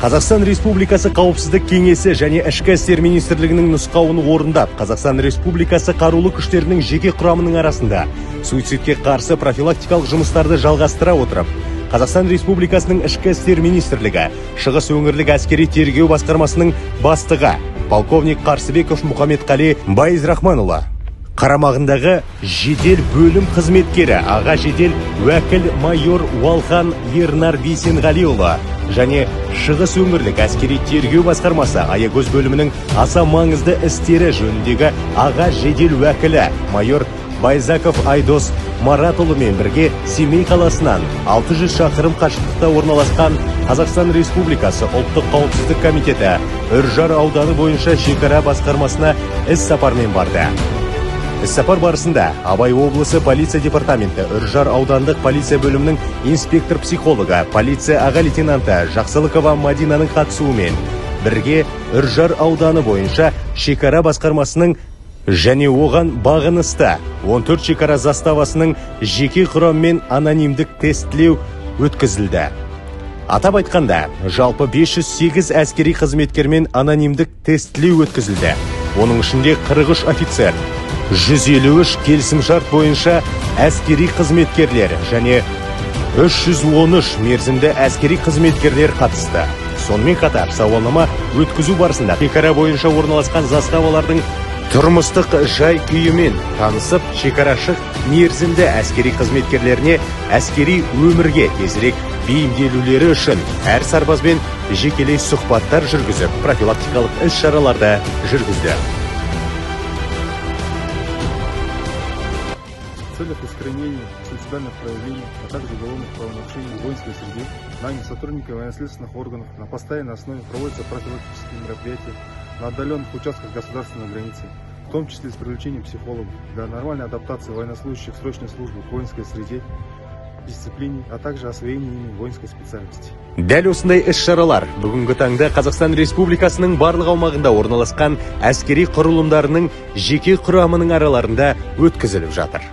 Қазақстан Республикасы Қауіпсіздік кеңесі және Ішкі істер министрлігінің нұсқауын орындап, Қазақстан Республикасы қарулы күштерінің жеке құрамының арасында суицидке қарсы профилактикалық жұмыстарды жалғастыра отырып, Қазақстан Республикасының Ішкі істер министрлігі Шығыс өңірлік әскери тергеу басқармасының бастығы полковник Қарсыбеков Мұхаммедқали Байзрахманұлы қарамағындағы жедел бөлім қызметкері аға жедел уәкіл майор Уалхан Ернар Бейсенғалиұлы және Шығыс өңірлік әскери тергеу басқармасы Аягөз бөлімінің аса маңызды істері жөніндегі аға жедел уәкілі майор Байзаков Айдос Маратұлымен бірге Семей қаласынан 600 шақырым қашықтықта орналасқан Қазақстан Республикасы ұлттық қауіпсіздік комитеті Үржар ауданы бойынша шекара басқармасына іс-сапармен барды. Іс-сапар барысында Абай облысы полиция департаменті Үржар аудандық полиция бөлімінің инспектор-психологы, полиция аға лейтенанты Жақсылықова Мадинаның қатысуымен бірге Үржар ауданы бойынша шекара басқармасының және оған бағынысты 14 шекара заставасының жеке құраммен анонимдік тестілеу өткізілді. Атап айтқанда, жалпы 508 әскери қызметкермен анонимдік тестілеу өткізілді. Оның ішінде 43 офицер, 153 келісімшарт бойынша әскери қызметкерлер және 313 мерзімді әскери қызметкерлер қатысты. Сонымен қатар сауалнама өткізу барысында шекара бойынша орналасқан заставалардың тұрмыстық жай күйімен танысып, шекарашық мерзімді әскери қызметкерлеріне әскери өмірге тезірек бейімделулері үшін әр сарбазбен жекелей сұхбаттар жүргізіп, профилактикалық іс-шараларды жүргізді. В целях искоренения суицидальных проявлений, а также уголовных правонарушений в воинской среде нами, сотрудниками военно-следственных органов, на постоянной основе проводятся профилактические мероприятия на отдаленных участках государственной границы, в том числе с привлечением психологов для нормальной адаптации военнослужащих срочной службы в воинской среде, дисциплине, а также освоения ими воинской специальности. Дәл осындай іс-шаралар бүгінгі таңда Қазақстан Республикасының барлық аумағында орналасқан әскери құрылымдарының жеке құрамының араларында өткізіліп жатыр.